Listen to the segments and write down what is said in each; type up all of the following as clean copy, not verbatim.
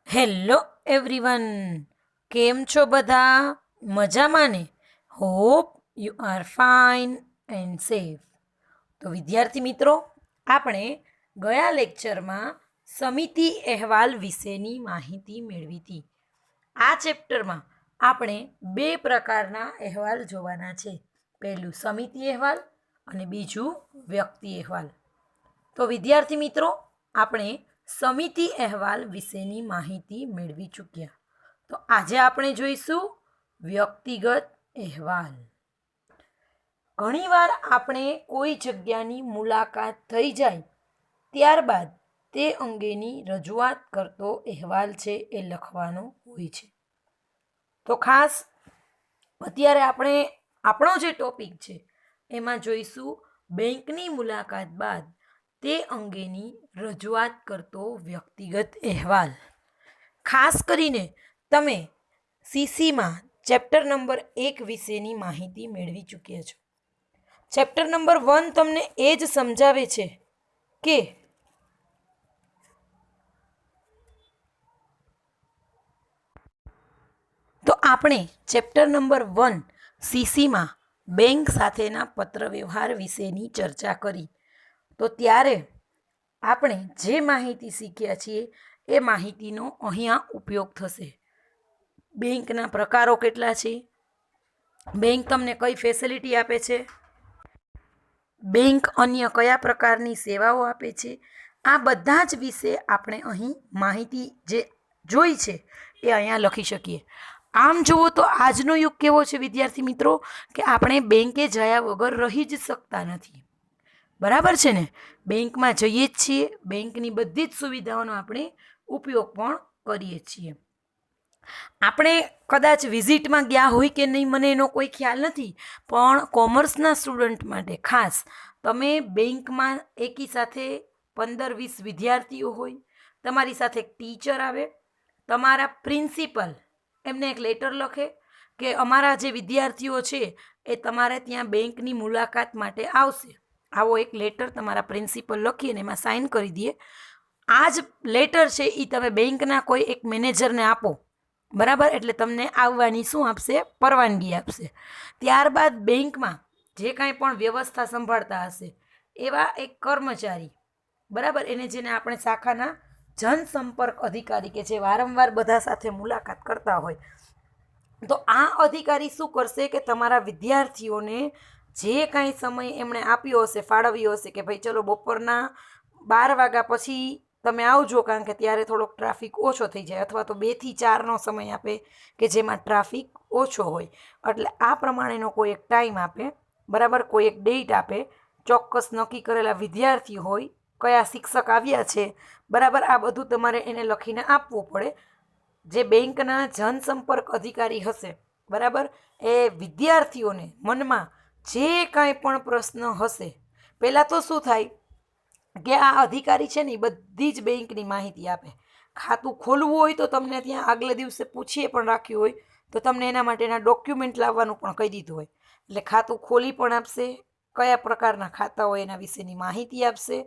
Hello everyone, કેમ છો બધા? મજામાં ને? Hope you are fine and safe. તો વિદ્યાર્થી મિત્રો, આપણે ગયા લેક્ચરમાં સમિતિ અહેવાલ વિશેની માહિતી મેળવી હતી. આ ચેપ્ટરમાં આપણે બે પ્રકારના અહેવાલ જોવાના છે. પહેલું સમિતિ અહેવાલ અને બીજું વ્યક્તિ અહેવાલ. તો વિદ્યાર્થી મિત્રો, આપણે સમિતિ અહેવાલ વિશેની માહિતી મેળવી ચૂક્યા. તો આજે આપણે જોઈશું વ્યક્તિગત અહેવાલ. ઘણીવાર આપણે કોઈ જગ્યાની મુલાકાત થઈ જાય ત્યારબાદ તે અંગેની રજૂઆત કરતો અહેવાલ છે એ લખવાનો હોય છે. તો ખાસ અત્યારે આપણે આપણો જે ટોપિક છે એમાં જોઈશું બેંકની મુલાકાત બાદ તે અંગેની રજૂઆત કરતો વ્યક્તિગત અહેવાલ. ખાસ કરીને તમે સીસીમાં ચેપ્ટર નંબર 1 વિશેની માહિતી મેળવી ચૂક્યા છો. ચેપ્ટર નંબર 1 તમને એ જ સમજાવે છે કે તો આપણે ચેપ્ટર નંબર 1 સીસીમાં બેંક સાથેના પત્ર વ્યવહાર વિશેની ચર્ચા કરી. તો ત્યારે આપણે જે માહિતી શીખ્યા છીએ એ માહિતીનો અહીંયા ઉપયોગ થશે. બેંકના પ્રકારો કેટલા છે, બેંક તમને કઈ ફેસિલિટી આપે છે, બેંક અન્ય કયા પ્રકારની સેવાઓ આપે છે, આ બધા જ વિશે આપણે અહીં માહિતી જે જોઈ છે એ અહીંયા લખી શકીએ. આમ જુઓ તો આજનો યુગ કેવો છે વિદ્યાર્થી મિત્રો, કે આપણે બેંકે જયા વગર રહી જ શકતા નથી. બરાબર છે ને? બેંકમાં જઈએ જ છીએ, બેંકની બધી જ સુવિધાઓનો આપણે ઉપયોગ પણ કરીએ છીએ. આપણે કદાચ વિઝિટમાં ગયા હોય કે નહીં મને એનો કોઈ ખ્યાલ નથી, પણ કોમર્સના સ્ટુડન્ટ માટે ખાસ તમે બેંકમાં એકી સાથે 15-20 વિદ્યાર્થીઓ હોય, તમારી સાથે એક ટીચર આવે, તમારા પ્રિન્સિપલ એમને એક લેટર લખે કે અમારા જે વિદ્યાર્થીઓ છે એ તમારે ત્યાં બેંકની મુલાકાત માટે આવશે. આવો એક લેટર તમારા પ્રિન્સિપલ લખી અને એમાં સાઇન કરી દે. આ જ લેટર છે એ તમે બેંકના કોઈ એક મેનેજરને આપો. બરાબર? એટલે તમને આવવાની શું આપશે? પરવાનગી આપશે. ત્યારબાદ બેંકમાં જે કાંઈ પણ વ્યવસ્થા સંભાળતા હશે એવા એક કર્મચારી, બરાબર, એને જેને આપણે શાખાના જનસંપર્ક અધિકારી કે જે વારંવાર બધા સાથે મુલાકાત કરતા હોય, તો આ અધિકારી શું કરશે કે તમારા વિદ્યાર્થીઓને જે કાંઈ સમય એમણે આપ્યો હશે, ફાળવ્યો હશે કે ભાઈ ચલો બપોરના 12 વાગ્યા પછી તમે આવજો કારણ કે ત્યારે થોડોક ટ્રાફિક ઓછો થઈ જાય, અથવા તો 2 થી 4નો સમય આપે કે જેમાં ટ્રાફિક ઓછો હોય, એટલે આ પ્રમાણેનો કોઈ એક ટાઈમ આપે. બરાબર? કોઈ એક ડેટ આપે, ચોક્કસ નક્કી કરેલા વિદ્યાર્થી હોય, કયા શિક્ષક આવ્યા છે, બરાબર, આ બધું તમારે એને લખીને આપવું પડે. જે બેંકના જનસંપર્ક અધિકારી હશે, બરાબર, એ વિદ્યાર્થીઓને મનમાં જે કાંઈ પણ પ્રશ્ન હશે, પહેલાં તો શું થાય કે આ અધિકારી છે ને એ બધી જ બેંકની માહિતી આપે. ખાતું ખોલવું હોય તો તમને ત્યાં આગલે દિવસે પૂછીએ પણ રાખ્યું હોય તો તમને એના માટેના ડોક્યુમેન્ટ લાવવાનું પણ કહી દીધું હોય, એટલે ખાતું ખોલી પણ આપશે, કયા પ્રકારના ખાતા હોય એના વિશેની માહિતી આપશે.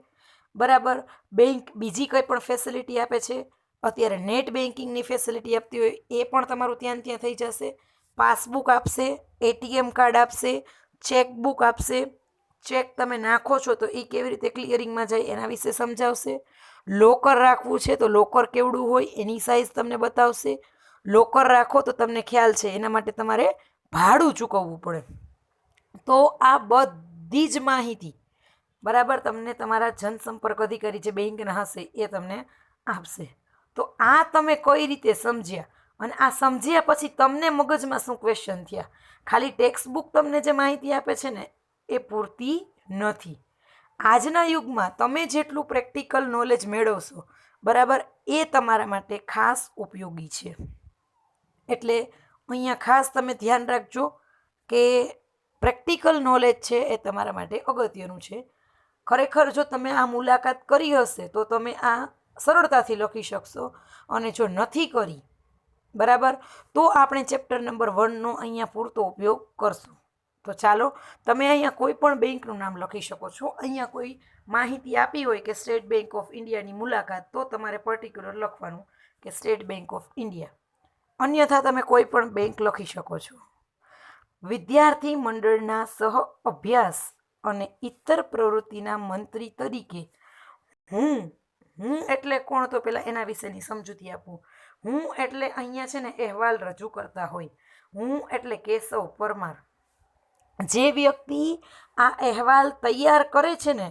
બરાબર? બેંક બીજી કંઈ પણ ફેસિલિટી આપે છે, અત્યારે નેટ બેન્કિંગની ફેસિલિટી આપતી હોય એ પણ તમારું ત્યાં થઈ જશે. પાસબુક આપશે, એટીએમ કાર્ડ આપશે, ચેકબુક આપશે. ચેક તમે નાખો છો તો એ કેવી રીતે ક્લિયરિંગમાં જાય એના વિશે સમજાવશે. લોકર રાખવું છે તો લોકર કેવડું હોય એની સાઇઝ તમને બતાવશે. લોકર રાખો તો તમને ખ્યાલ છે એના માટે તમારે ભાડું ચૂકવવું પડે. તો આ બધી જ માહિતી, બરાબર, તમને તમારા જનસંપર્ક અધિકારી જે બેંકના હશે એ તમને આપશે. તો આ તમે કઈ રીતે સમજ્યા, અને આ સમજ્યા પછી તમને મગજમાં શું ક્વેશ્ચન થયા? ખાલી ટેક્સ્ટ બુક તમને જે માહિતી આપે છે ને એ પૂરતી નથી. આજના યુગમાં તમે જેટલું પ્રેક્ટિકલ નોલેજ મેળવશો, બરાબર, એ તમારા માટે ખાસ ઉપયોગી છે. એટલે અહીંયા ખાસ તમે ધ્યાન રાખજો કે પ્રેક્ટિકલ નોલેજ છે એ તમારા માટે અગત્યનું છે. ખરેખર જો તમે આ મુલાકાત કરી હશે તો તમે આ સરળતાથી લખી શકશો, અને જો નથી કરી, બરાબર, તો આપણે ચેપ્ટર નંબર 1નો અહીંયા પૂરતો ઉપયોગ કરશું. તો ચાલો, તમે અહીંયા કોઈ પણ બેંકનું નામ લખી શકો છો. અહીંયા કોઈ માહિતી આપી હોય કે સ્ટેટ બેંક ઓફ ઇન્ડિયાની મુલાકાત, તો તમારે પર્ટિક્યુલર લખવાનું કે સ્ટેટ બેંક ઓફ ઇન્ડિયા. અન્યથા તમે કોઈ પણ બેંક લખી શકો છો. વિદ્યાર્થી મંડળના સહ અભ્યાસ અને ઇતર પ્રવૃત્તિના મંત્રી તરીકે હું એટલે કોણ, તો પહેલાં એના વિશેની સમજૂતી આપું. હું એટલે અહીંયા છે ને અહેવાલ રજૂ કરતા હોય. હું એટલે કેશવ પરમાર. જે વ્યક્તિ આ અહેવાલ તૈયાર કરે છે ને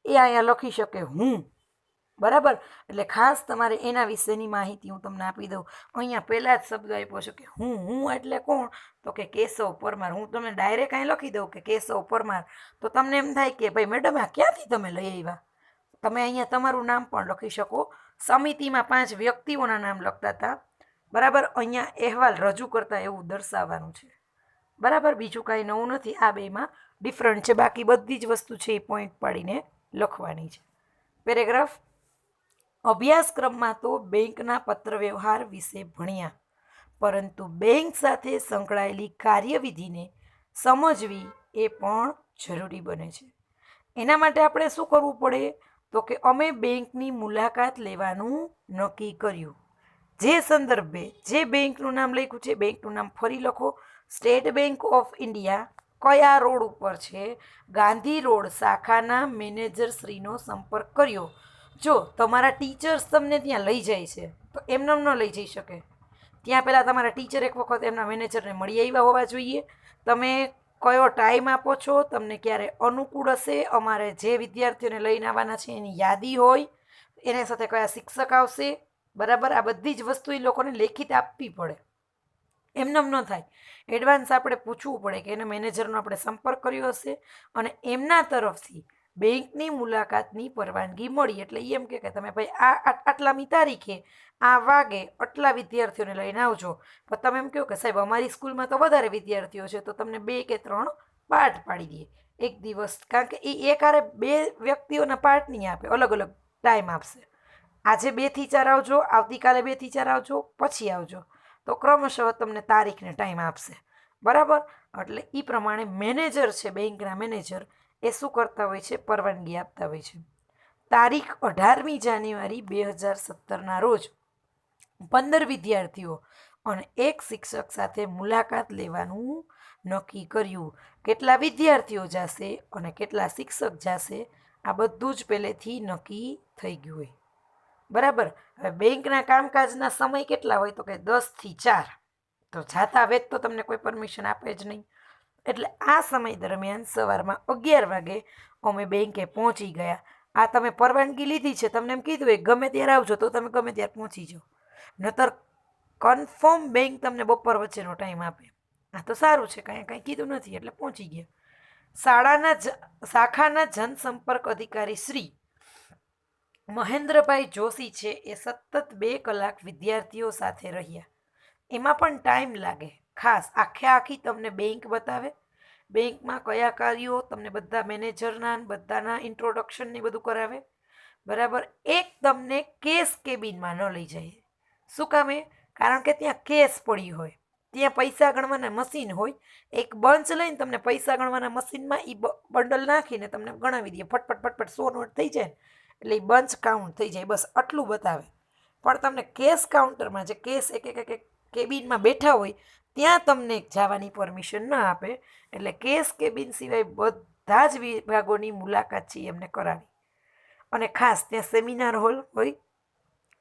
એ અહીંયા લખી શકે હું. બરાબર, એટલે ખાસ તમારે એના વિશેની માહિતી હું તમને આપી દઉં. અહીંયા પહેલાં જ શબ્દ આપ્યો છે કે હું એટલે કોણ, તો કે કેશવ પરમાર. હું તમને ડાયરેક્ટ અહીં લખી દઉં કે કેશવ પરમાર, તો તમને એમ થાય કે ભાઈ મેડમ આ ક્યાંથી તમે લઈ આવ્યા. તમે અહીંયા તમારું નામ પણ લખી શકો. સમિતિમાં 5 વ્યક્તિઓના નામ લખતા હતા. બરાબર, અહીંયા અહેવાલ રજૂ કરતા એવું દર્શાવવાનું છે. બરાબર, બીજું કાંઈ નવું નથી. આ બેમાં ડિફરન્ટ છે, બાકી બધી જ વસ્તુ છે એ પોઈન્ટ પાડીને લખવાની છે. પેરેગ્રાફ. અભ્યાસક્રમમાં તો બેંકના પત્ર વ્યવહાર વિશે ભણ્યા, પરંતુ બેંક સાથે સંકળાયેલી કાર્યવિધિને સમજવી એ પણ જરૂરી બને છે. એના માટે આપણે શું કરવું પડે, તો કે અમે બેંકની મુલાકાત લેવાનું નક્કી કર્યું. જે સંદર્ભે જે બેંકનું નામ લખ્યું છે, બેંકનું નામ ફરી લખો. સ્ટેટ બેંક ઓફ ઇન્ડિયા કયા રોડ ઉપર છે? ગાંધી રોડ. શાખાના મેનેજરશ્રીનો સંપર્ક કર્યો. જો તમારા ટીચર્સ તમને ત્યાં લઈ જાય છે તો એમને ન લઈ જઈ શકે. ત્યાં પહેલાં તમારા ટીચર એક વખત એમના મેનેજરને મળી આવ્યા હોવા જોઈએ. તમે કયો ટાઈમ આપો છો, તમને ક્યારે અનુકૂળ હશે, અમારે જે વિદ્યાર્થીઓને લઈને આવવાના છે એની યાદી હોય, એની સાથે કયા શિક્ષક આવશે. બરાબર, આ બધી જ વસ્તુ એ લોકોને લેખિત આપવી પડે. એમનેમ ન થાય. એડવાન્સ આપણે પૂછવું પડે કે એના મેનેજરનો આપણે સંપર્ક કર્યો હશે અને એમના તરફથી બેંકની મુલાકાતની પરવાનગી મળી. એટલે એમ કે તમે ભાઈ આટલામી તારીખે આ વાગે આટલા વિદ્યાર્થીઓને લઈને આવજો. પણ તમે એમ કહો કે સાહેબ અમારી સ્કૂલમાં તો વધારે વિદ્યાર્થીઓ છે, તો તમને 2 કે 3 પાર્ટ પાડી દઈએ એક દિવસ. કારણ કે એ એકારે 2 વ્યક્તિઓના પાર્ટ નહીં આપે, અલગ અલગ ટાઈમ આપશે. આજે 2 થી 4 આવજો, આવતીકાલે 2 થી 4 આવજો, પછી આવજો. તો ક્રમશઃ તમને તારીખને ટાઈમ આપશે. બરાબર, એટલે એ પ્રમાણે મેનેજર છે, બેંકના મેનેજર એ શું કરતા હોય છે? પરવાનગી આપતા હોય છે. તારીખ 18મી જાન્યુઆરી 2017ના રોજ 15 વિદ્યાર્થીઓ અને 1 શિક્ષક સાથે મુલાકાત લેવાનું નક્કી કર્યું. કેટલા વિદ્યાર્થીઓ જશે અને કેટલા શિક્ષક જશે આ બધું જ પહેલેથી નક્કી થઈ ગયું હોય. બરાબર, હવે બેંકના કામકાજના સમય કેટલા હોય, તો કે 10 થી 4. તો જાતા વેત તો તમને કોઈ પરમિશન આપે જ નહીં. એટલે આ સમય દરમિયાન સવારમાં 11 વાગે અમે બેંકે પહોંચી ગયા. આ તમે પરવાનગી લીધી છે, તમને એમ કીધું હોય ગમે ત્યારે આવજો, તો તમે ગમે ત્યારે પહોંચી જાઓ. નહીતર કન્ફર્મ બેંક તમને બપોર વચ્ચેનો ટાઈમ આપે. આ તો સારું છે, કાંઈ કીધું નથી એટલે પહોંચી ગયા. શાખાના જનસંપર્ક અધિકારી શ્રી મહેન્દ્રભાઈ જોશી છે એ સતત 2 કલાક વિદ્યાર્થીઓ સાથે રહ્યા. એમાં પણ ટાઈમ લાગે. ખાસ આખી તમને બેંક બતાવે, બેંકમાં કયા કાર્યો, તમને બધા મેનેજરના બધાના ઇન્ટ્રોડક્શનને બધું કરાવે. બરાબર, એક તમને કેસ કેબિનમાં ન લઈ જાય. શું કામે? કારણ કે ત્યાં કેસ પડી હોય, ત્યાં પૈસા ગણવાના મશીન હોય. એક બંચ લઈને તમને પૈસા ગણવાના મશીનમાં એ બંડલ નાખીને તમને ગણાવી દે. ફટફટ 100 નોટ થઈ જાય ને એટલે એ બંચ કાઉન્ટ થઈ જાય. બસ આટલું બતાવે. પણ તમને કેસ કાઉન્ટરમાં જે કેસ એક કેબિનમાં બેઠા હોય ત્યાં તમને જવાની પરમિશન ન આપે. એટલે કેસ કેબિન સિવાય બધા જ વિભાગોની મુલાકાત છે એમને કરાવી. અને ખાસ ત્યાં સેમિનાર હોલ હોય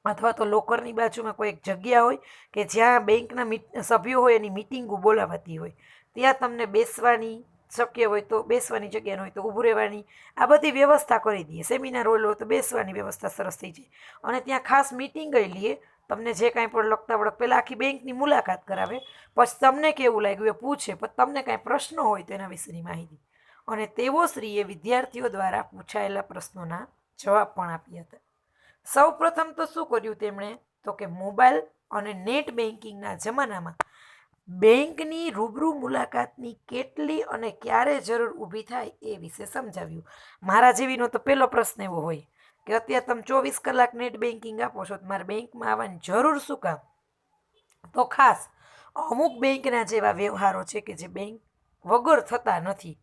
અથવા તો લોકરની બાજુમાં કોઈ એક જગ્યા હોય કે જ્યાં બેંકના સભ્યો હોય એની મિટિંગો બોલાવાતી હોય, ત્યાં તમને બેસવાની શક્ય હોય તો બેસવાની જગ્યા હોય તો ઊભું રહેવાની આ બધી વ્યવસ્થા કરી દઈએ. સેમિનાર હોલ હોય તો બેસવાની વ્યવસ્થા સરસ થઈ જાય. અને ત્યાં ખાસ મિટિંગ લઈએ. તમને જે કાંઈ પણ લખતા વળગ પહેલાં આખી બેંકની મુલાકાત કરાવે, પછી તમને કેવું લાગ્યું એ પૂછે, પછી તમને કાંઈ પ્રશ્નો હોય તો એના વિશેની માહિતી. અને તેઓ શ્રીએ વિદ્યાર્થીઓ દ્વારા પૂછાયેલા પ્રશ્નોના જવાબ પણ આપ્યા હતા. સૌ પ્રથમ તો શું કર્યું તેમણે, તો કે મોબાઈલ અને નેટ બેન્કિંગના જમાનામાં બેંકની રૂબરૂ મુલાકાતની કેટલી અને ક્યારે જરૂર ઊભી થાય એ વિશે સમજાવ્યું. મારા જેવીનો તો પહેલો પ્રશ્ન એવો હોય કે અત્યારે તમે 24 કલાક નેટ બેન્કિંગ આપો છો, તમારે બેંકમાં આવવાની જરૂર શું કામ? તો ખાસ અમુક બેંકના જેવા વ્યવહારો છે કે જે બેંક વગર થતા નથી.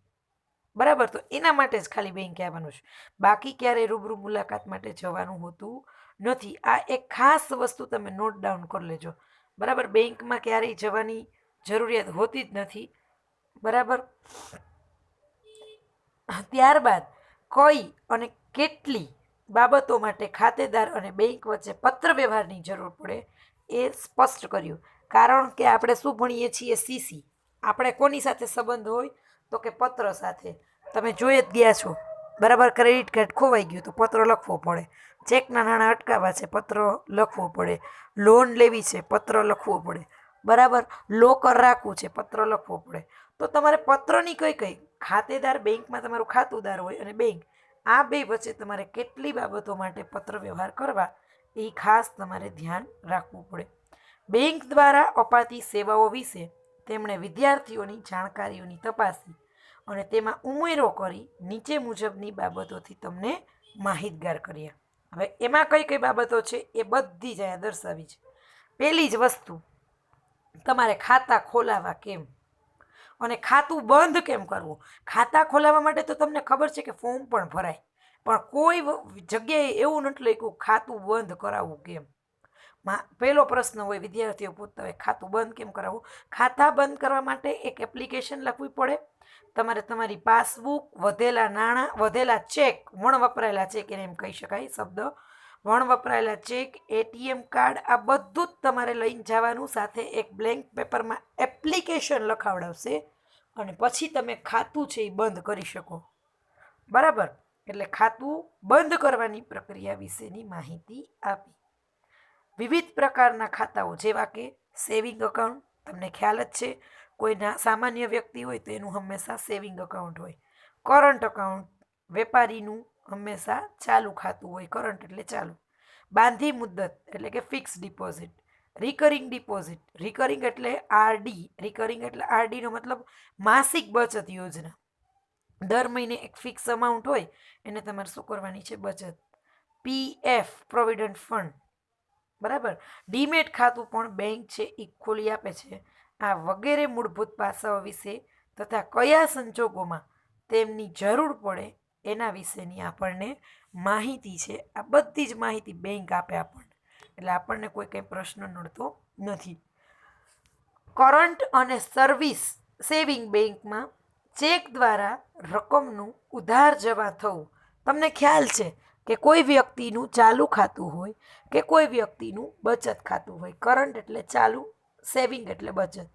બરાબર, તો એના માટે જ ખાલી બેંકે આવવાનું છે, બાકી ક્યારેય રૂબરૂ મુલાકાત માટે જવાનું હોતું નથી. આ એક ખાસ વસ્તુ તમે નોટ ડાઉન કરી લેજો. બરાબર, બેંકમાં ક્યારેય જવાની જરૂરિયાત હોતી જ નથી. બરાબર, ત્યારબાદ કઈ અને કેટલી બાબતો માટે ખાતેદાર અને બેંક વચ્ચે પત્ર વ્યવહારની જરૂર પડે એ સ્પષ્ટ કર્યું. કારણ કે આપણે શું ભણીએ છીએ? સીસી. આપણે કોની સાથે સંબંધ હોય? તો કે પત્ર સાથે. તમે જોઈ જ ગયા છો. બરાબર, ક્રેડિટ કાર્ડ ખોવાઈ ગયું તો પત્ર લખવો પડે. ચેકના નાણાં અટકાવવા છે, પત્ર લખવો પડે. લોન લેવી છે, પત્ર લખવો પડે. બરાબર, લોકર રાખવું છે, પત્ર લખવો પડે. તો તમારે પત્રની કઈ ખાતેદાર બેંકમાં તમારું ખાતુંદાર હોય અને બેંક, આ બે વચ્ચે તમારે કેટલી બાબતો માટે પત્ર વ્યવહાર કરવા એ ખાસ તમારે ધ્યાન રાખવું પડે. બેંક દ્વારા અપાતી સેવાઓ વિશે તેમણે વિદ્યાર્થીઓની જાણકારીઓની તપાસી અને તેમાં ઉમેરો કરી નીચે મુજબની બાબતોથી તમને માહિતગાર કર્યા. હવે એમાં કઈ બાબતો છે એ બધી જ અહીંયા દર્શાવી છે. પહેલી જ વસ્તુ, તમારે ખાતા ખોલાવવા કેમ અને ખાતું બંધ કેમ કરવું. ખાતા ખોલાવવા માટે તો તમને ખબર છે કે ફોર્મ પણ ભરાય, પણ કોઈ જગ્યાએ એવું નથી લખ્યું ખાતું બંધ કરાવવું કેમ. પહેલો પ્રશ્ન હોય, વિદ્યાર્થીઓ પૂછતા હોય ખાતું બંધ કેમ કરાવવું. ખાતા બંધ કરવા માટે એક એપ્લિકેશન લખવી પડે. તમારે તમારી પાસબુક, વધેલા નાણાં, વધેલા ચેક, વપરાયેલા ચેક એને એમ કહી શકાય શબ્દ, વપરાયેલા ચેક, એટીએમ કાર્ડ, આ બધું જ તમારે લઈને જવાનું. સાથે એક બ્લેન્ક પેપરમાં એપ્લિકેશન લખાવડાવશે અને પછી તમે ખાતું છે એ બંધ કરી શકો. બરાબર, એટલે ખાતું બંધ કરવાની પ્રક્રિયા વિશેની માહિતી આપી. વિવિધ પ્રકારના ખાતાઓ જેવા કે સેવિંગ અકાઉન્ટ, તમને ખ્યાલ જ છે, કોઈના સામાન્ય વ્યક્તિ હોય તો એનું હંમેશા સેવિંગ અકાઉન્ટ હોય. કરંટ અકાઉન્ટ, વેપારીનું હંમેશા ચાલુ ખાતું હોય. કરંટ એટલે ચાલુ. બાંધી મુદ્દત એટલે કે fix deposit. Recurring deposit, recurring એટલે આરડી. રિકરિંગ એટલે આરડીનો મતલબ માસિક બચત યોજના. દર મહિને એક ફિક્સ અમાઉન્ટ હોય એને તમારે શું કરવાની છે? બચત. PF, provident fund. બરાબર, ડીમેટ ખાતું પણ બેંક છે એ ખોલી આપે છે. આ વગેરે મૂળભૂત પાસાઓ વિશે તથા કયા સંજોગોમાં તેમની જરૂર પડે એના વિશેની આપણને માહિતી છે. આ બધી જ માહિતી બેંક આપે આપણને, એટલે આપણને કોઈ કંઈ પ્રશ્ન નડતો નથી. કરંટ અને સર્વિસ સેવિંગ બેંકમાં ચેક દ્વારા રકમનું ઉધાર જમા થવું. તમને ખ્યાલ છે કે કોઈ વ્યક્તિનું ચાલુ ખાતું હોય કે કોઈ વ્યક્તિનું બચત ખાતું હોય. કરંટ એટલે ચાલુ, સેવિંગ એટલે બચત.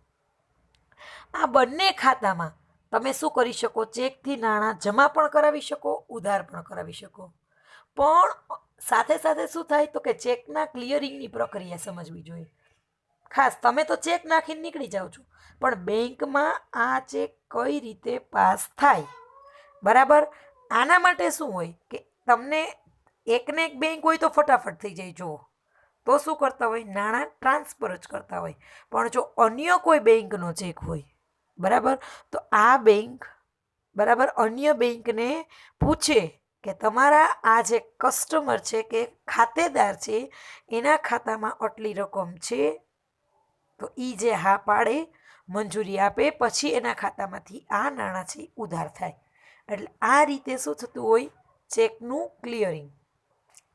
આ બંને ખાતામાં તમે શું કરી શકો? ચેકથી નાણાં જમા પણ કરાવી શકો, ઉધાર પણ કરાવી શકો. પણ સાથે સાથે શું થાય તો કે ચેકના ક્લિયરિંગની પ્રક્રિયા સમજવી જોઈએ. ખાસ તમે તો ચેક નાખીને નીકળી જાઓ છો, પણ બેંકમાં આ ચેક કઈ રીતે પાસ થાય? બરાબર, આના માટે શું હોય કે તમને એકને એક બેંક હોય તો ફટાફટ થઈ જાય. જુઓ તો શું કરતા હોય? નાણાં ટ્રાન્સફર જ કરતા હોય. પણ જો અન્ય કોઈ બેંકનો ચેક હોય, બરાબર, તો આ બેંક બરાબર અન્ય બેંકને પૂછે કે તમારા આ જે કસ્ટમર છે કે ખાતેદાર છે એના ખાતામાં આટલી રકમ છે, તો એ જે હા પાડે, મંજૂરી આપે, પછી એના ખાતામાંથી આ નાણાં છે ઉધાર થાય. એટલે આ રીતે શું થતું હોય? ચેકનું ક્લિયરિંગ.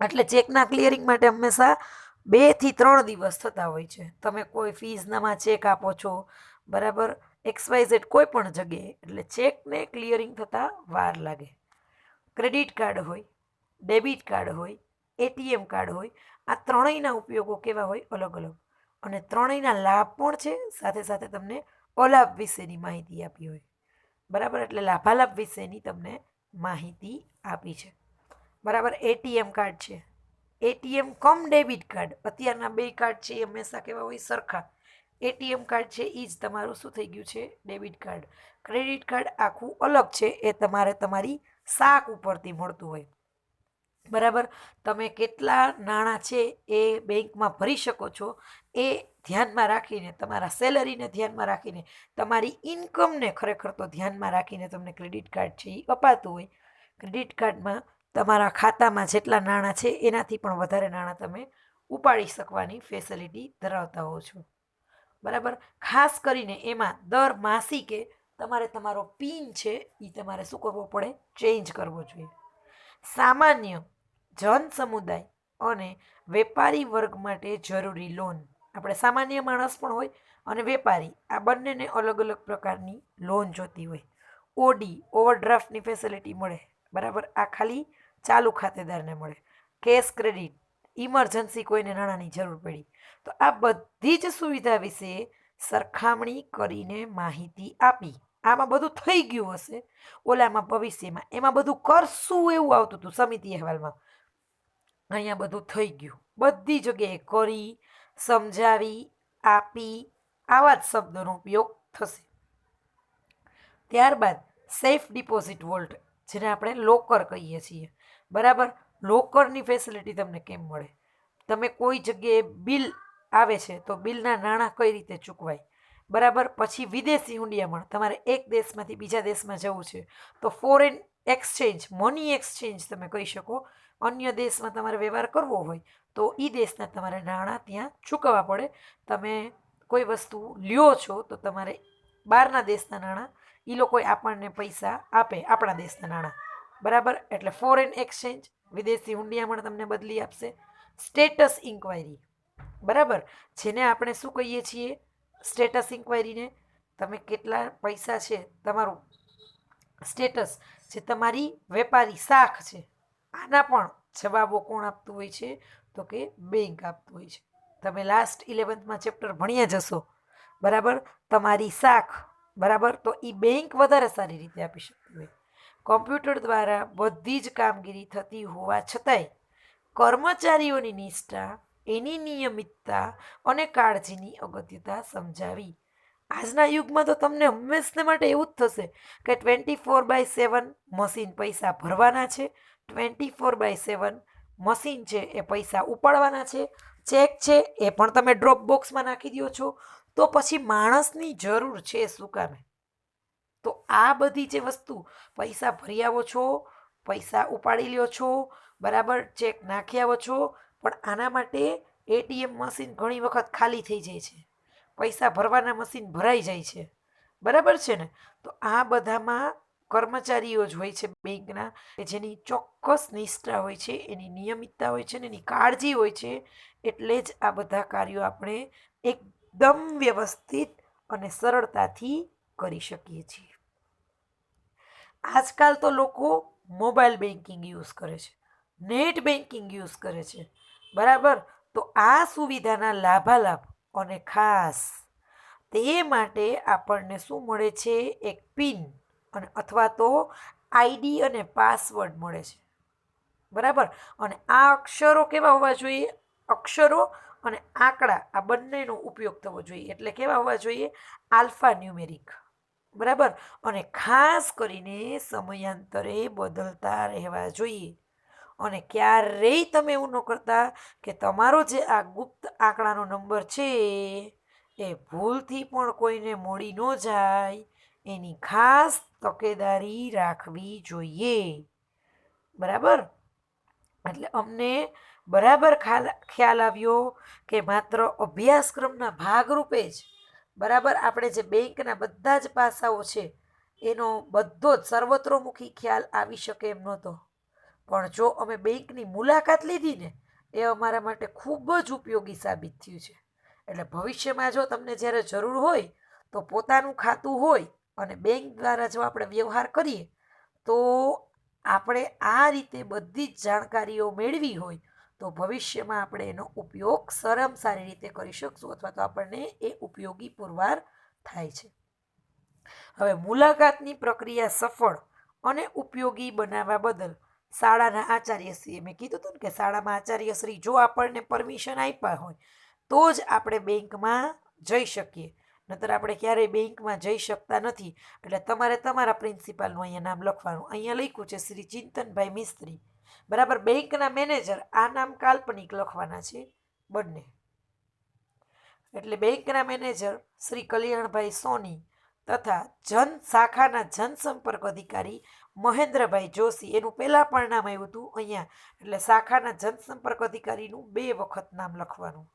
એટલે ચેકના ક્લિયરિંગ માટે હંમેશા 2 થી 3 દિવસ થતા હોય છે. તમે કોઈ ફીઝનામાં ચેક આપો છો, બરાબર, XYZ કોઈ પણ જગ્યાએ, એટલે ચેકને ક્લિયરિંગ થતાં વાર લાગે. ક્રેડિટ કાર્ડ હોય, ડેબિટ કાર્ડ હોય, એટીએમ કાર્ડ હોય, આ ત્રણેયના ઉપયોગો કેવા હોય? અલગ અલગ. અને ત્રણેયના લાભ પણ છે, સાથે સાથે તમને અલાભ વિશેની માહિતી આપી હોય. બરાબર, એટલે લાભાલાભ વિશેની તમને માહિતી આપી છે. બરાબર, એટીએમ કાર્ડ છે, એટીએમ કમ ડેબિટ કાર્ડ. અત્યારના બે કાર્ડ છે એ હંમેશા કેવા હોય? સરખા. એટીએમ કાર્ડ છે એ જ તમારું શું થઈ ગયું છે? Debit card. ક્રેડિટ કાર્ડ આખું અલગ છે, એ તમારે તમારી શાખ ઉપરથી મળતું હોય. બરાબર, તમે કેટલા નાણાં છે એ બેંકમાં ભરી શકો છો એ ધ્યાનમાં રાખીને, તમારા સેલરીને ધ્યાનમાં રાખીને, તમારી ઇન્કમને ખરેખર તો ધ્યાનમાં રાખીને તમને ક્રેડિટ કાર્ડ છે એ અપાતું હોય. ક્રેડિટ કાર્ડમાં તમારા ખાતામાં જેટલા નાણાં છે એનાથી પણ વધારે નાણાં તમે ઉપાડી શકવાની ફેસિલિટી ધરાવતા હો છો. બરાબર, ખાસ કરીને એમાં દર માસિકે તમારે તમારો પિન છે એ તમારે શું કરવો પડે? ચેન્જ કરવો જોઈએ. સામાન્ય જન સમુદાય અને વેપારી વર્ગ માટે જરૂરી લોન. આપણે સામાન્ય માણસ પણ હોય અને વેપારી, આ બંનેને અલગ અલગ પ્રકારની લોન જોતી હોય. ઓડી ઓવરડ્રાફ્ટની ફેસિલિટી મળે, બરાબર, આ ખાલી ચાલુ ખાતેદારને મળે. કેશ ક્રેડિટ, ઇમરજન્સી કોઈને નાણાંની જરૂર પડી. તો આ બધી જ સુવિધા વિશે સરખામણી કરીને માહિતી આપી. આમાં બધું થઈ ગયું હશે, ઓલામાં ભવિષ્યમાં એમાં બધું કરશું એવું આવતું હતું સમિતિ અહેવાલમાં. અહીંયા બધું થઈ ગયું, બધી જગ્યાએ કરી, સમજાવી, આપી, આવા જ શબ્દોનો ઉપયોગ થશે. ત્યારબાદ સેફ ડિપોઝિટ વોલ્ટ, જેને આપણે લોકર કહીએ છીએ, બરાબર. લોકરની ફેસિલિટી તમને કેમ મળે? તમે કોઈ જગ્યાએ બિલ આવે છે તો બિલના નાણાં કઈ રીતે ચૂકવાય, બરાબર. પછી વિદેશી હુંડિયામણ, તમારે એક દેશમાંથી બીજા દેશમાં જવું છે તો ફોરેન એક્સચેન્જ, મની એક્સચેન્જ તમે કહી શકો. અન્ય દેશમાં તમારે વ્યવહાર કરવો હોય તો એ દેશના તમારે નાણાં ત્યાં ચૂકવવા પડે. તમે કોઈ વસ્તુ લ્યો છો તો તમારે બહારના દેશના નાણાં એ લોકો આપણને પૈસા આપે, આપણા દેશના નાણાં, બરાબર. એટલે ફોરેન એક્સચેન્જ, વિદેશી હુંડિયામણ તમને બદલી આપશે. સ્ટેટસ ઇન્ક્વાયરી, બરાબર, જેને આપણે શું કહીએ છીએ? સ્ટેટસ ઇન્ક્વાયરીને. તમે કેટલા પૈસા છે, તમારું સ્ટેટસ, જે તમારી વેપારી શાખ છે, આના પણ જવાબો કોણ આપતું હોય છે? તો કે બેંક આપતું હોય છે. તમે લાસ્ટ 11th ચેપ્ટર ભણ્યા જશો, બરાબર. તમારી શાખ, બરાબર, તો એ બેંક વધારે સારી રીતે આપી શકતી હોય. કોમ્પ્યુટર દ્વારા બધી જ કામગીરી થતી હોવા છતાંય કર્મચારીઓની નિષ્ઠા, એની નિયમિતતા અને કાળજીની અગત્યતા સમજાવી. આજના યુગમાં તો તમને હંમેશા માટે એવું જ થશે કે 24/7 મશીન પૈસા ભરવાના છે, 24/7 મશીન છે એ પૈસા ઉપાડવાના છે. ચેક છે એ પણ તમે ડ્રોપ બોક્સમાં નાખી દો છો, તો પછી માણસની જરૂર છે શું કામે? તો આ બધી જે વસ્તુ, પૈસા ભરી આવો છો, પૈસા ઉપાડી લ્યો છો, બરાબર, ચેક નાખી આવો છો, પણ આના માટે એટીએમ મશીન ઘણી વખત ખાલી થઈ જાય છે, પૈસા ભરવાના મશીન ભરાઈ જાય છે, બરાબર છે ને. તો આ બધામાં કર્મચારીઓ જ હોય છે બેંકના, કે જેની ચોક્કસ નિષ્ઠા હોય છે, એની નિયમિતતા હોય છે ને એની કાળજી હોય છે. એટલે જ આ બધા કાર્યો આપણે એકદમ વ્યવસ્થિત અને સરળતાથી કરી શકીએ છીએ. આજકાલ તો લોકો મોબાઈલ બેન્કિંગ યુઝ કરે છે, નેટ બેન્કિંગ યુઝ કરે છે, બરાબર. તો આ સુવિધાના લાભાલાભ અને ખાસ તે માટે આપણને શું મળે છે? એક પિન અને અથવા તો આઈડી અને પાસવર્ડ મળે છે, બરાબર. અને આ અક્ષરો કેવા હોવા જોઈએ? અક્ષરો અને આંકડા, આ બંનેનો ઉપયોગ થવો જોઈએ. એટલે કેવા હોવા જોઈએ? આલ્ફા ન્યુમેરિક, બરાબર. અને ખાસ કરીને સમયાંતરે બદલતા રહેવા જોઈએ. અને ક્યારેય તમે એવું ન કરતા કે તમારો જે આ ગુપ્ત આંકડાનો નંબર છે એ ભૂલથી પણ કોઈને મળી ન જાય, એની ખાસ તકેદારી રાખવી જોઈએ, બરાબર. એટલે અમને બરાબર ખ્યાલ આવ્યો કે માત્ર અભ્યાસક્રમના ભાગરૂપે જ, બરાબર, આપણે જે બેંકના બધા જ પાસાઓ છે એનો બધો જ સર્વતોમુખી ખ્યાલ આવી શકે એમ નહોતો. પણ જો અમે બેંકની મુલાકાત લીધી ને, એ અમારા માટે ખૂબ જ ઉપયોગી સાબિત થયું છે. એટલે ભવિષ્યમાં જો તમને જ્યારે જરૂર હોય તો પોતાનું ખાતું હોય અને બેંક દ્વારા જો આપણે વ્યવહાર કરીએ તો આપણે આ રીતે બધી જ જાણકારીઓ મેળવી હોય તો ભવિષ્યમાં આપણે એનો ઉપયોગ સારી રીતે કરી શકશું, અથવા તો આપણને એ ઉપયોગી પુરવાર થાય છે. હવે મુલાકાતની પ્રક્રિયા સફળ અને ઉપયોગી બનાવવા બદલ શાળાના આચાર્યશ્રીએ, મેં કીધું હતું ને કે શાળામાં આચાર્યશ્રી જો આપણને પરમિશન આપ્યા હોય તો જ આપણે બેંકમાં જઈ શકીએ, નહીતર આપણે ક્યારેય બેંકમાં જઈ શકતા નથી. એટલે તમારે તમારા પ્રિન્સિપાલનું અહીંયા નામ લખવાનું. અહીંયા લખ્યું છે શ્રી ચિંતનભાઈ મિસ્ત્રી, બરાબર. બેંકના મેનેજર, આ નામ કાલ્પનિક લખવાના છે બંને. એટલે બેંકના મેનેજર શ્રી કલ્યાણભાઈ સોની તથા શાખાના જનસંપર્ક અધિકારી મહેન્દ્રભાઈ જોશી, એનું પહેલાં પણ નામ આવ્યું હતું અહીંયા, એટલે શાખાના જનસંપર્ક અધિકારીનું 2 વખત નામ લખવાનું,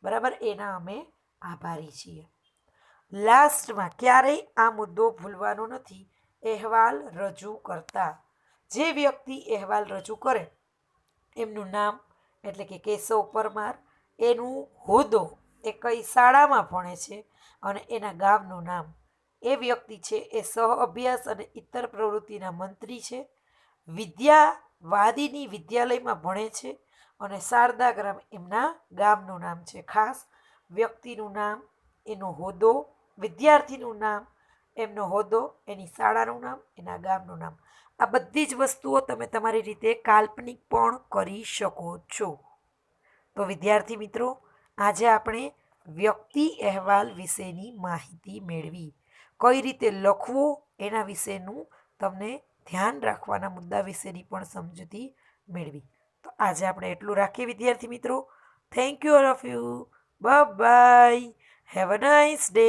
બરાબર. એના અમે આભારી છીએ. લાસ્ટમાં ક્યારેય આ મુદ્દો ભૂલવાનો નથી, અહેવાલ રજૂ કરતા. જે વ્યક્તિ અહેવાલ રજૂ કરે એમનું નામ એટલે કે કેશવ પરમાર, એનું હોદ્દો, એ કઈ શાળામાં ભણે છે અને એના ગામનું નામ. એ વ્યક્તિ છે એ સહ અભ્યાસ અને ઇતર પ્રવૃત્તિના મંત્રી છે, વિદ્યાવાદિની વિદ્યાલયમાં ભણે છે અને શારદા ગ્રામ એમના ગામનું નામ છે. ખાસ વ્યક્તિનું નામ, એનો હોદ્દો, વિદ્યાર્થીનું નામ, એમનો હોદ્દો, એની શાળાનું નામ, એના ગામનું નામ. આ બધી જ વસ્તુઓ તમે તમારી રીતે કાલ્પનિક પણ કરી શકો છો. તો વિદ્યાર્થી મિત્રો, આજે આપણે વ્યક્તિ અહેવાલ વિશેની માહિતી મેળવી. કઈ રીતે લખવું એના વિશેનું તમને ધ્યાન રાખવાના મુદ્દા વિશેની પણ સમજૂતી મેળવી. તો આજે આપણે એટલું રાખીએ વિદ્યાર્થી મિત્રો. Thank you all of you. Bye bye. Have a nice day.